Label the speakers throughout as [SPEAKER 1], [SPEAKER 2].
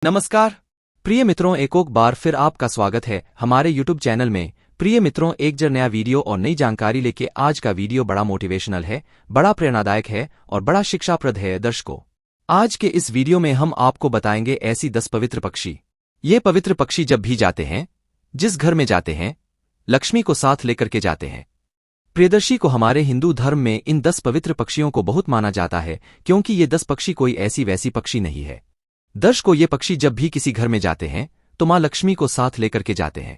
[SPEAKER 1] नमस्कार प्रिय मित्रों, एक बार फिर आपका स्वागत है हमारे YouTube चैनल में। प्रिय मित्रों, एक नया वीडियो और नई जानकारी लेके आज का वीडियो बड़ा मोटिवेशनल है, बड़ा प्रेरणादायक है और बड़ा शिक्षाप्रद है। दर्शकों, आज के इस वीडियो में हम आपको बताएंगे ऐसी 10 पवित्र पक्षी। ये पवित्र पक्षी जब भी जाते हैं, जिस घर में जाते हैं, लक्ष्मी को साथ लेकर के जाते हैं। प्रियदर्शी को हमारे हिंदू धर्म में इन 10 पवित्र पक्षियों को बहुत माना जाता है, क्योंकि ये 10 पक्षी कोई ऐसी वैसी पक्षी नहीं है। दर्शकों, ये पक्षी जब भी किसी घर में जाते हैं तो मां लक्ष्मी को साथ लेकर के जाते हैं।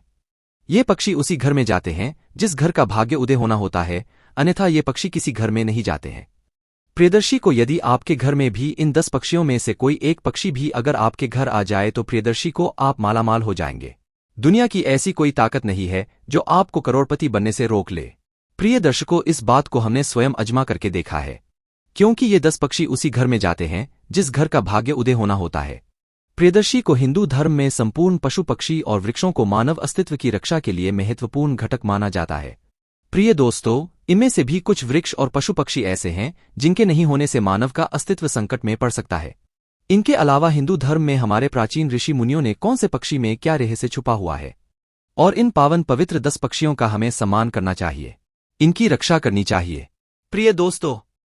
[SPEAKER 1] ये पक्षी उसी घर में जाते हैं जिस घर का भाग्य उदय होना होता है, अन्यथा ये पक्षी किसी घर में नहीं जाते हैं। प्रियदर्शी को यदि आपके घर में भी इन 10 पक्षियों में से कोई एक पक्षी भी अगर आपके घर आ जाए तो प्रियदर्शी को आप मालामाल हो जाएंगे। दुनिया की ऐसी कोई ताकत नहीं है जो आपको करोड़पति बनने से रोक ले। प्रिय दर्शकों, इस बात को हमने स्वयं आजमा करके देखा है, क्योंकि ये 10 पक्षी उसी घर में जाते हैं जिस घर का भाग्य उदय होना होता है। प्रियदर्शी को हिंदू धर्म में संपूर्ण पशु पक्षी और वृक्षों को मानव अस्तित्व की रक्षा के लिए महत्वपूर्ण घटक माना जाता है। प्रिय दोस्तों, इनमें से भी कुछ वृक्ष और पशु पक्षी ऐसे हैं जिनके नहीं होने से मानव का अस्तित्व संकट में पड़ सकता है। इनके अलावा हिंदू धर्म में हमारे प्राचीन ऋषि मुनियों ने कौन से पक्षी में क्या रहस्य छुपा हुआ है, और इन पावन पवित्र 10 पक्षियों का हमें सम्मान करना चाहिए, इनकी रक्षा करनी चाहिए। प्रिय दोस्तों,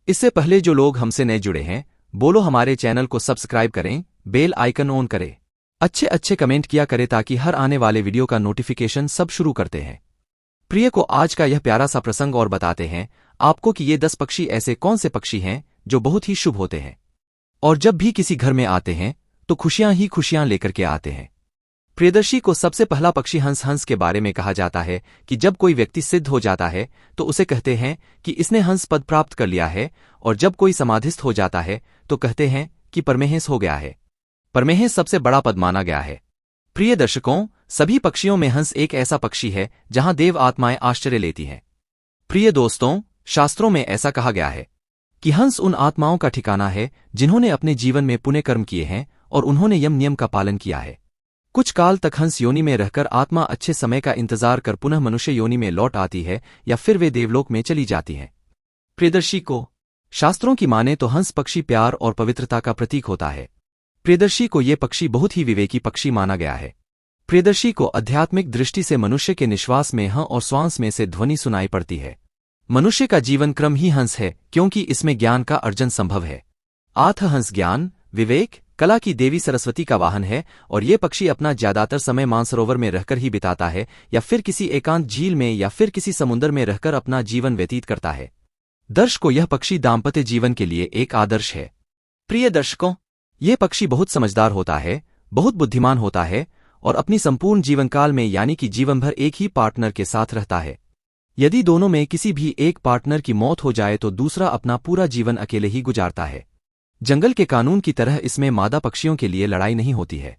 [SPEAKER 1] इससे पहले जो लोग हमसे नए जुड़े हैं, बोलो हमारे चैनल को सब्सक्राइब करें, बेल आइकन ऑन करें, अच्छे कमेंट किया करें ताकि हर आने वाले वीडियो का नोटिफिकेशन सब शुरू करते हैं। प्रिय को आज का यह प्यारा सा प्रसंग और बताते हैं आपको कि ये 10 पक्षी ऐसे कौन से पक्षी हैं जो बहुत ही शुभ होते हैं, और जब भी किसी घर में आते हैं तो खुशियां ही खुशियां लेकर के आते हैं। प्रियदर्शी को सबसे पहला पक्षी हंस के बारे में कहा जाता है कि जब कोई व्यक्ति सिद्ध हो जाता है तो उसे कहते हैं कि इसने हंस पद प्राप्त कर लिया है, और जब कोई समाधिस्थ हो जाता है तो कहते हैं कि परमेहंस हो गया है। परमेहंस सबसे बड़ा पद माना गया है। प्रिय दर्शकों, सभी पक्षियों में हंस एक ऐसा पक्षी है जहां देव आत्माएं आश्चर्य लेती हैं। प्रिय दोस्तों, शास्त्रों में ऐसा कहा गया है कि हंस उन आत्माओं का ठिकाना है जिन्होंने अपने जीवन में पुण्य कर्म किए हैं और उन्होंने यम नियम का पालन किया है। कुछ काल तक हंस योनि में रहकर आत्मा अच्छे समय का इंतजार कर पुनः मनुष्य योनि में लौट आती है, या फिर वे देवलोक में चली जाती हैं। प्रियदर्शी को शास्त्रों की माने तो हंस पक्षी प्यार और पवित्रता का प्रतीक होता है। प्रियदर्शी को ये पक्षी बहुत ही विवेकी पक्षी माना गया है। प्रियदर्शी को आध्यात्मिक दृष्टि से मनुष्य के निश्वास में ह और श्वास में से ध्वनि सुनाई पड़ती है। मनुष्य का जीवन क्रम ही हंस है, क्योंकि इसमें ज्ञान का अर्जन संभव है। आथ हंस ज्ञान, विवेक, कला की देवी सरस्वती का वाहन है, और ये पक्षी अपना ज्यादातर समय मानसरोवर में रहकर ही बिताता है, या फिर किसी एकांत झील में या फिर किसी समुद्र में रहकर अपना जीवन व्यतीत करता है। दर्शकों, यह पक्षी दाम्पत्य जीवन के लिए एक आदर्श है। प्रिय दर्शकों, यह पक्षी बहुत समझदार होता है, बहुत बुद्धिमान होता है, और अपनी संपूर्ण जीवनकाल में यानी कि जीवन भर एक ही पार्टनर के साथ रहता है। यदि दोनों में किसी भी एक पार्टनर की मौत हो जाए तो दूसरा अपना पूरा जीवन अकेले ही गुजारता है। जंगल के कानून की तरह इसमें मादा पक्षियों के लिए लड़ाई नहीं होती है।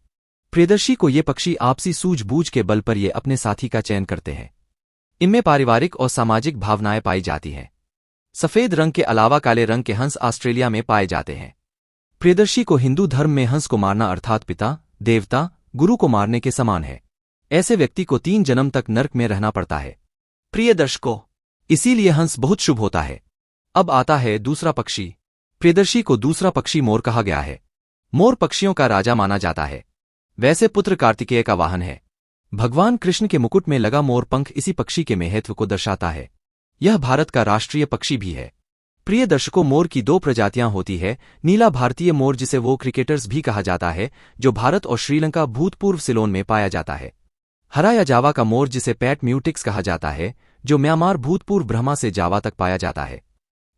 [SPEAKER 1] प्रियदर्शी को ये पक्षी आपसी सूझबूझ के बल पर ये अपने साथी का चयन करते हैं। इनमें पारिवारिक और सामाजिक भावनाएं पाई जाती हैं। सफेद रंग के अलावा काले रंग के हंस ऑस्ट्रेलिया में पाए जाते हैं। प्रियदर्शी को हिंदू धर्म में हंस को मारना अर्थात पिता, देवता, गुरु को मारने के समान है। ऐसे व्यक्ति को 3 जन्म तक नर्क में रहना पड़ता है। प्रिय दर्शकों, इसीलिए हंस बहुत शुभ होता है। अब आता है दूसरा पक्षी। प्रियदर्शी को दूसरा पक्षी मोर कहा गया है। मोर पक्षियों का राजा माना जाता है। वैसे पुत्र कार्तिकेय का वाहन है। भगवान कृष्ण के मुकुट में लगा मोर पंख इसी पक्षी के महत्व को दर्शाता है। यह भारत का राष्ट्रीय पक्षी भी है। प्रिय दर्शकों, मोर की 2 प्रजातियां होती है। नीला भारतीय मोर, जिसे वो क्रिकेटर्स भी कहा जाता है, जो भारत और श्रीलंका भूतपूर्व सिलोन में पाया जाता है। हरा या जावा का मोर, जिसे पैट म्यूटिक्स कहा जाता है, जो म्यांमार भूतपूर्व ब्रह्मा से जावा तक पाया जाता है।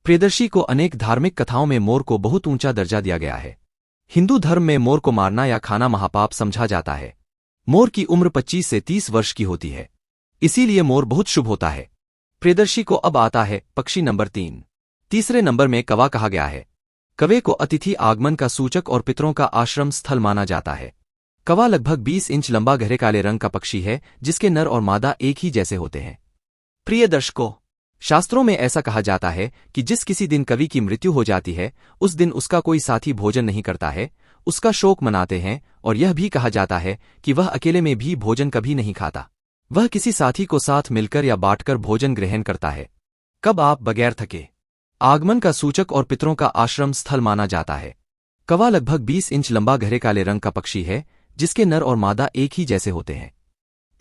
[SPEAKER 1] प्रियदर्शी को अनेक धार्मिक कथाओं में मोर को बहुत ऊंचा दर्जा दिया गया है। हिंदू धर्म में मोर को मारना या खाना महापाप समझा जाता है। मोर की उम्र 25 से 30 वर्ष की होती है, इसीलिए मोर बहुत शुभ होता है। प्रियदर्शी को अब आता है पक्षी नंबर 3। तीसरे नंबर में कौवा कहा गया है। कौवे को अतिथि आगमन का सूचक और पितरों का आश्रम स्थल माना जाता है। कौवा लगभग 20 इंच लंबा गहरे काले रंग का पक्षी है, जिसके नर और मादा एक ही जैसे होते हैं। प्रिय दर्शकों, शास्त्रों में ऐसा कहा जाता है कि जिस किसी दिन कवि की मृत्यु हो जाती है, उस दिन उसका कोई साथी भोजन नहीं करता है, उसका शोक मनाते हैं, और यह भी कहा जाता है कि वह अकेले में भी भोजन कभी नहीं खाता। वह किसी साथी को साथ मिलकर या बांटकर भोजन ग्रहण करता है। कब आप बगैर थके। आगमन का सूचक और पितरों का आश्रम स्थल माना जाता है। कौवा लगभग 20 इंच लंबा गहरे काले रंग का पक्षी है जिसके नर और मादा एक ही जैसे होते हैं।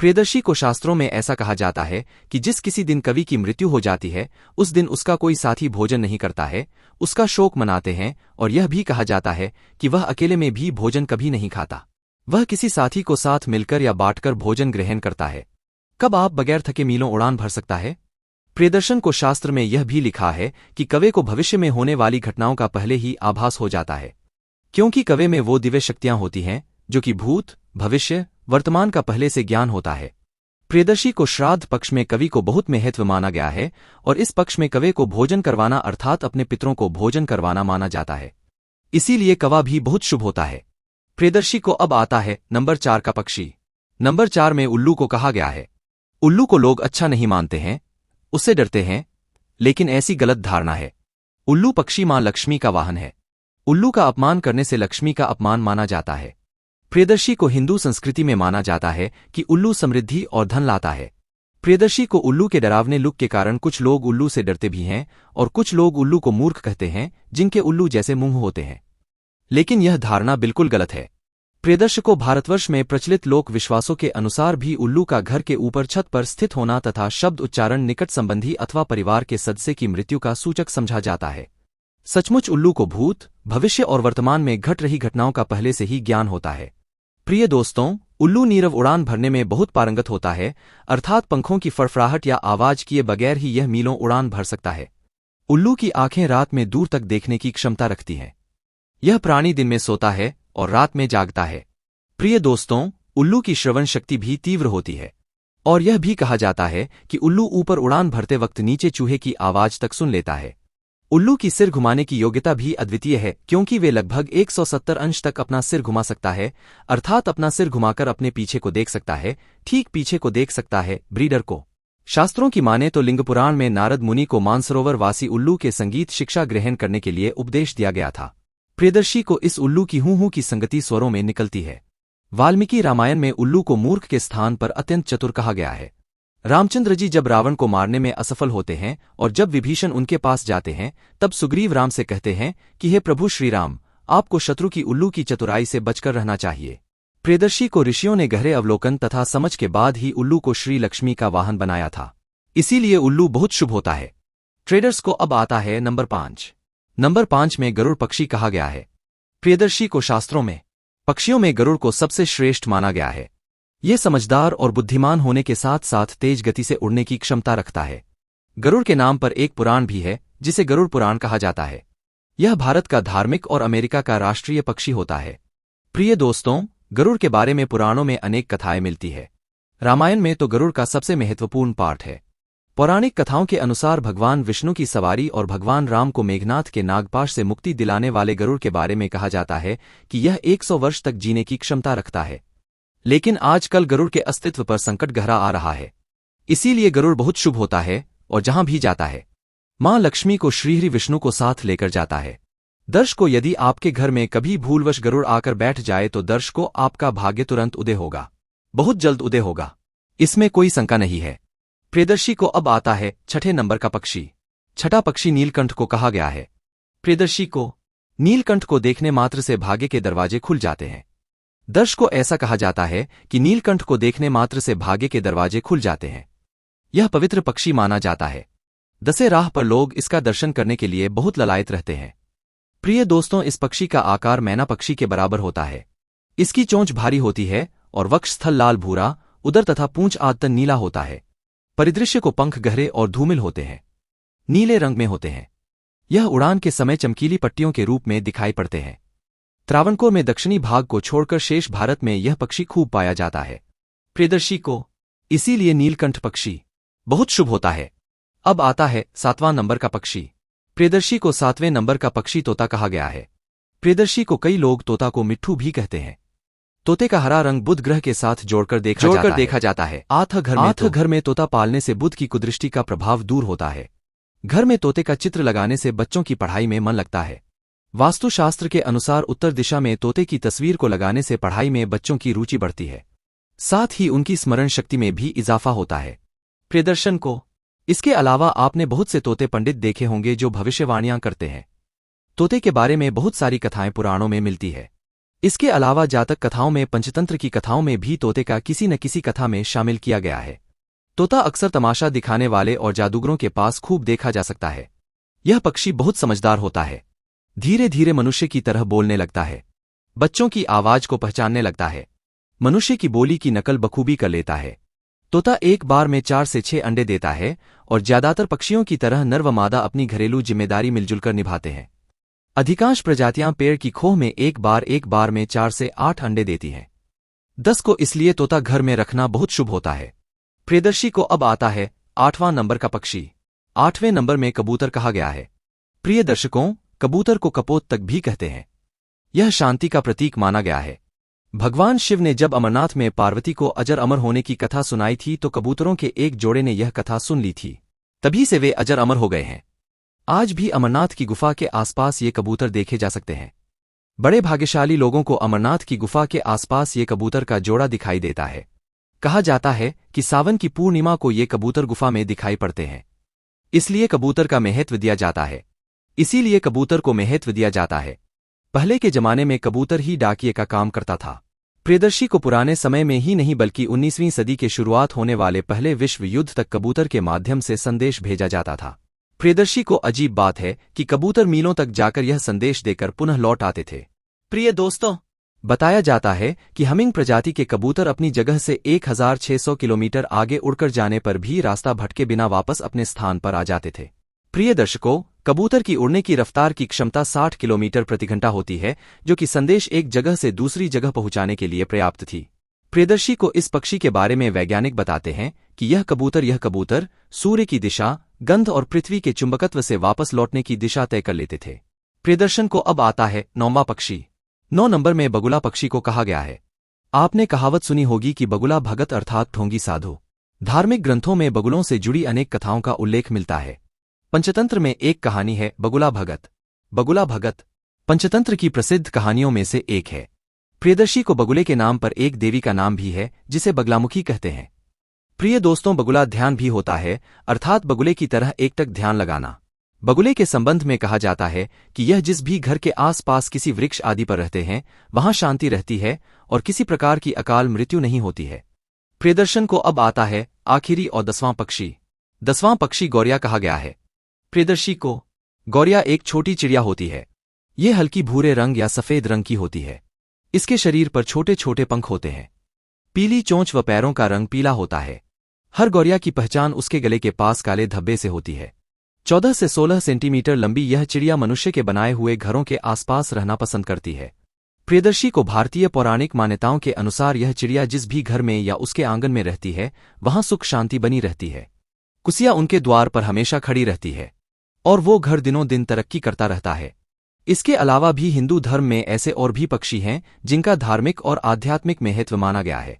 [SPEAKER 1] प्रियदर्शी को शास्त्रों में ऐसा कहा जाता है कि जिस किसी दिन कवि की मृत्यु हो जाती है उस दिन उसका कोई साथी भोजन नहीं करता है, उसका शोक मनाते हैं, और यह भी कहा जाता है कि वह अकेले में भी भोजन कभी नहीं खाता, वह किसी साथी को साथ मिलकर या बांटकर भोजन ग्रहण करता है। कब आप बगैर थके मीलों उड़ान भर सकता है? प्रियदर्शन को शास्त्र में यह भी लिखा है कि कौवे को भविष्य में होने वाली घटनाओं का पहले ही आभास हो जाता है, क्योंकि कौवे में वो दिव्य शक्तियां होती हैं जो कि भूत, भविष्य, वर्तमान का पहले से ज्ञान होता है। प्रियदर्शी को श्राद्ध पक्ष में कवि को बहुत महत्व माना गया है और इस पक्ष में कौवे को भोजन करवाना अर्थात अपने पितरों को भोजन करवाना माना जाता है, इसीलिए कौवा भी बहुत शुभ होता है। प्रियदर्शी को अब आता है नंबर 4 का पक्षी। नंबर 4 में उल्लू को कहा गया है। उल्लू को लोग अच्छा नहीं मानते हैं, उससे डरते हैं, लेकिन ऐसी गलत धारणा है। उल्लू पक्षी मां लक्ष्मी का वाहन है। उल्लू का अपमान करने से लक्ष्मी का अपमान माना जाता है। प्रियदर्शी को हिंदू संस्कृति में माना जाता है कि उल्लू समृद्धि और धन लाता है। प्रियदर्शी को उल्लू के डरावने लुक के कारण कुछ लोग उल्लू से डरते भी हैं और कुछ लोग उल्लू को मूर्ख कहते हैं जिनके उल्लू जैसे मुंह होते हैं, लेकिन यह धारणा बिल्कुल गलत है। प्रियदर्शी को भारतवर्ष में प्रचलित लोक विश्वासों के अनुसार भी उल्लू का घर के ऊपर छत पर स्थित होना तथा शब्द उच्चारण निकट संबंधी अथवा परिवार के सदस्य की मृत्यु का सूचक समझा जाता है। सचमुच उल्लू को भूत, भविष्य और वर्तमान में घट रही घटनाओं का पहले से ही ज्ञान होता है। प्रिय दोस्तों, उल्लू नीरव उड़ान भरने में बहुत पारंगत होता है, अर्थात पंखों की फड़फड़ाहट या आवाज किए बगैर ही यह मीलों उड़ान भर सकता है। उल्लू की आंखें रात में दूर तक देखने की क्षमता रखती हैं। यह प्राणी दिन में सोता है और रात में जागता है। प्रिय दोस्तों, उल्लू की श्रवण शक्ति भी तीव्र होती है और यह भी कहा जाता है कि उल्लू ऊपर उड़ान भरते वक्त नीचे चूहे की आवाज तक सुन लेता है। उल्लू की सिर घुमाने की योग्यता भी अद्वितीय है, क्योंकि वे लगभग 170 अंश तक अपना सिर घुमा सकता है, अर्थात अपना सिर घुमाकर अपने पीछे को देख सकता है, ठीक पीछे को देख सकता है, ब्रीडर को। शास्त्रों की माने तो लिंग पुराण में नारद मुनि को मानसरोवर वासी उल्लू के संगीत शिक्षा ग्रहण करने के लिए उपदेश दिया गया था। प्रियदर्शी को इस उल्लू की हूँ की संगति स्वरों में निकलती है। वाल्मीकि रामायण में उल्लू को मूर्ख के स्थान पर अत्यंत चतुर कहा गया है। रामचंद्र जी जब रावण को मारने में असफल होते हैं और जब विभीषण उनके पास जाते हैं तब सुग्रीव राम से कहते हैं कि हे प्रभु श्री राम, आपको शत्रु की उल्लू की चतुराई से बचकर रहना चाहिए। प्रियदर्शी को ऋषियों ने गहरे अवलोकन तथा समझ के बाद ही उल्लू को श्री लक्ष्मी का वाहन बनाया था, इसीलिए उल्लू बहुत शुभ होता है। ट्रेडर्स को अब आता है नंबर 5। नंबर 5 में गरुड़ पक्षी कहा गया है। प्रियदर्शी को शास्त्रों में पक्षियों में गरुड़ को सबसे श्रेष्ठ माना गया है। यह समझदार और बुद्धिमान होने के साथ साथ तेज गति से उड़ने की क्षमता रखता है। गरुड़ के नाम पर एक पुराण भी है जिसे गरुड़ पुराण कहा जाता है। यह भारत का धार्मिक और अमेरिका का राष्ट्रीय पक्षी होता है। प्रिय दोस्तों, गरुड़ के बारे में पुराणों में अनेक कथाएं मिलती है। रामायण में तो गरुड़ का सबसे महत्वपूर्ण पार्ट है। पौराणिक कथाओं के अनुसार भगवान विष्णु की सवारी और भगवान राम को मेघनाथ के नागपाश से मुक्ति दिलाने वाले गरुड़ के बारे में कहा जाता है कि यह 100 वर्ष तक जीने की क्षमता रखता है। लेकिन आजकल गरुड़ के अस्तित्व पर संकट गहरा आ रहा है, इसीलिए गरुड़ बहुत शुभ होता है और जहां भी जाता है मां लक्ष्मी को श्रीहरि विष्णु को साथ लेकर जाता है। दर्श को यदि आपके घर में कभी भूलवश गरुड़ आकर बैठ जाए तो दर्श को आपका भाग्य तुरंत उदय होगा, बहुत जल्द उदय होगा, इसमें कोई शंका नहीं है। प्रियदर्शी को अब आता है 6ठे नंबर का पक्षी। छठा पक्षी नीलकंठ को कहा गया है। प्रियदर्शी को नीलकंठ को देखने मात्र से भाग्य के दरवाजे खुल जाते हैं। दर्श को ऐसा कहा जाता है कि नीलकंठ को देखने मात्र से भाग्य के दरवाजे खुल जाते हैं। यह पवित्र पक्षी माना जाता है। दसे राह पर लोग इसका दर्शन करने के लिए बहुत ललायत रहते हैं। प्रिय दोस्तों, इस पक्षी का आकार मैना पक्षी के बराबर होता है। इसकी चोंच भारी होती है और वक्ष स्थल लाल भूरा, उदर तथा पूंछ आदतन नीला होता है। परिदृश्य को पंख गहरे और धूमिल होते हैं, नीले रंग में होते हैं। यह उड़ान के समय चमकीली पट्टियों के रूप में दिखाई पड़ते हैं। त्रावणकोर में दक्षिणी भाग को छोड़कर शेष भारत में यह पक्षी खूब पाया जाता है। प्रियदर्शी को इसीलिए नीलकंठ पक्षी बहुत शुभ होता है। अब आता है 7वां नंबर का पक्षी। प्रियदर्शी को 7वें नंबर का पक्षी तोता कहा गया है। प्रियदर्शी को कई लोग तोता को मिट्ठू भी कहते हैं। तोते का हरा रंग बुध ग्रह के साथ जोड़कर देखा जाता है। आठ घर में तोता पालने से बुध की कुदृष्टि का प्रभाव दूर होता है। घर में तोते का चित्र लगाने से बच्चों की पढ़ाई में मन लगता है। वास्तुशास्त्र के अनुसार उत्तर दिशा में तोते की तस्वीर को लगाने से पढ़ाई में बच्चों की रुचि बढ़ती है, साथ ही उनकी स्मरण शक्ति में भी इजाफा होता है। प्रियदर्शन को इसके अलावा आपने बहुत से तोते पंडित देखे होंगे जो भविष्यवाणियां करते हैं। तोते के बारे में बहुत सारी कथाएं पुराणों में मिलती है। इसके अलावा जातक कथाओं में, पंचतंत्र की कथाओं में भी तोते का किसी न किसी कथा में शामिल किया गया है। तोता अक्सर तमाशा दिखाने वाले और जादूगरों के पास खूब देखा जा सकता है। यह पक्षी बहुत समझदार होता है। धीरे धीरे मनुष्य की तरह बोलने लगता है, बच्चों की आवाज को पहचानने लगता है, मनुष्य की बोली की नकल बखूबी कर लेता है। तोता एक बार में 4 से 6 अंडे देता है और ज्यादातर पक्षियों की तरह नर व मादा अपनी घरेलू जिम्मेदारी मिलजुल कर निभाते हैं। अधिकांश प्रजातियां पेड़ की खोह में एक बार में 4 से 8 अंडे देती हैं। 10 को इसलिए तोता घर में रखना बहुत शुभ होता है। प्रियदर्शी को अब आता है 8वां नंबर का पक्षी। 8वें नंबर में कबूतर कहा गया है। प्रिय दर्शकों, कबूतर को कपोत तक भी कहते हैं। यह शांति का प्रतीक माना गया है। भगवान शिव ने जब अमरनाथ में पार्वती को अजर अमर होने की कथा सुनाई थी तो कबूतरों के एक जोड़े ने यह कथा सुन ली थी। तभी से वे अजर अमर हो गए हैं। आज भी अमरनाथ की गुफा के आसपास ये कबूतर देखे जा सकते हैं। बड़े भाग्यशाली लोगों को अमरनाथ की गुफा के आसपास ये कबूतर का जोड़ा दिखाई देता है। कहा जाता है कि सावन की पूर्णिमा को ये कबूतर गुफा में दिखाई पड़ते हैं, इसलिए कबूतर का महत्व दिया जाता है। इसीलिए कबूतर को महत्व दिया जाता है। पहले के जमाने में कबूतर ही डाकिये का काम करता था। प्रियदर्शी को पुराने समय में ही नहीं बल्कि 19वीं सदी के शुरुआत होने वाले पहले विश्व युद्ध तक कबूतर के माध्यम से संदेश भेजा जाता था। प्रियदर्शी को अजीब बात है कि कबूतर मीलों तक जाकर यह संदेश देकर पुनः लौट आते थे। प्रिय दोस्तों, बताया जाता है कि हमिंग प्रजाति के कबूतर अपनी जगह से 1600 किलोमीटर आगे उड़कर जाने पर भी रास्ता भटके बिना वापस अपने स्थान पर आ जाते थे। प्रिय दर्शकों, कबूतर की उड़ने की रफ्तार की क्षमता 60 किलोमीटर प्रति घंटा होती है, जो कि संदेश एक जगह से दूसरी जगह पहुंचाने के लिए पर्याप्त थी। प्रियदर्शी को इस पक्षी के बारे में वैज्ञानिक बताते हैं कि यह कबूतर सूर्य की दिशा, गंध और पृथ्वी के चुंबकत्व से वापस लौटने की दिशा तय कर लेते थे। प्रियदर्शन को अब आता है 9वां पक्षी। 9 नंबर में बगुला पक्षी को कहा गया है। आपने कहावत सुनी होगी कि बगुला भगत अर्थात ढोंगी साधु। धार्मिक ग्रंथों में बगुलों से जुड़ी अनेक कथाओं का उल्लेख मिलता है। पंचतंत्र में एक कहानी है बगुला भगत। बगुला भगत पंचतंत्र की प्रसिद्ध कहानियों में से एक है। प्रियदर्शी को बगुले के नाम पर एक देवी का नाम भी है जिसे बगलामुखी कहते हैं। प्रिय दोस्तों, बगुला ध्यान भी होता है, अर्थात बगुले की तरह एकटक ध्यान लगाना। बगुले के संबंध में कहा जाता है कि यह जिस भी घर के आसपास किसी वृक्ष आदि पर रहते हैं वहां शांति रहती है और किसी प्रकार की अकाल मृत्यु नहीं होती है। प्रियदर्शन को अब आता है आखिरी और 10वां पक्षी। 10वां पक्षी गौरिया कहा गया है। प्रियदर्शी को गौरिया एक छोटी चिड़िया होती है। ये हल्की भूरे रंग या सफेद रंग की होती है। इसके शरीर पर छोटे छोटे पंख होते हैं। पीली चोंच व पैरों का रंग पीला होता है। हर गौरिया की पहचान उसके गले के पास काले धब्बे से होती है। 14 से 16 सेंटीमीटर लंबी यह चिड़िया मनुष्य के बनाए हुए घरों के आसपास रहना पसंद करती है। प्रियदर्शी को भारतीय पौराणिक मान्यताओं के अनुसार यह चिड़िया जिस भी घर में या उसके आंगन में रहती है वहां सुख शांति बनी रहती है। कुसिया उनके द्वार पर हमेशा खड़ी रहती है और वो घर दिनों दिन तरक्की करता रहता है। इसके अलावा भी हिंदू धर्म में ऐसे और भी पक्षी हैं जिनका धार्मिक और आध्यात्मिक महत्व माना गया है।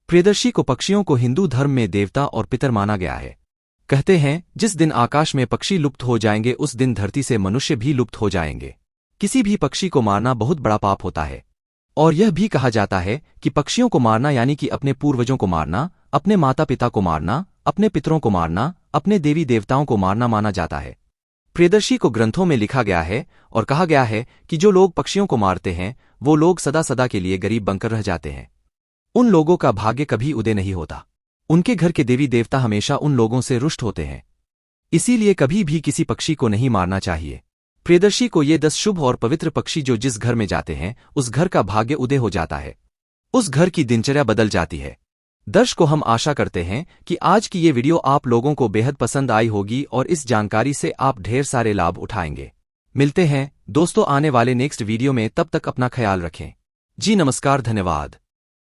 [SPEAKER 1] प्रियदर्शी को पक्षियों को हिंदू धर्म में देवता और पितर माना गया है। कहते हैं जिस दिन आकाश में पक्षी लुप्त हो जाएंगे उस दिन धरती से मनुष्य भी लुप्त हो जाएंगे। किसी भी पक्षी को मारना बहुत बड़ा पाप होता है और यह भी कहा जाता है कि पक्षियों को मारना यानी कि अपने पूर्वजों को मारना, अपने माता पिता को मारना, अपने पितरों को मारना, अपने देवी देवताओं को मारना माना जाता है। प्रियदर्शी को ग्रंथों में लिखा गया है और कहा गया है कि जो लोग पक्षियों को मारते हैं वो लोग सदा सदा के लिए गरीब बनकर रह जाते हैं। उन लोगों का भाग्य कभी उदय नहीं होता। उनके घर के देवी देवता हमेशा उन लोगों से रुष्ट होते हैं। इसीलिए कभी भी किसी पक्षी को नहीं मारना चाहिए। प्रियदर्शी को ये 10 शुभ और पवित्र पक्षी जो जिस घर में जाते हैं उस घर का भाग्य उदय हो जाता है, उस घर की दिनचर्या बदल जाती है। दर्शकों, हम आशा करते हैं कि आज की ये वीडियो आप लोगों को बेहद पसंद आई होगी और इस जानकारी से आप ढेर सारे लाभ उठाएंगे। मिलते हैं दोस्तों आने वाले नेक्स्ट वीडियो में, तब तक अपना ख्याल रखें। जी नमस्कार, धन्यवाद।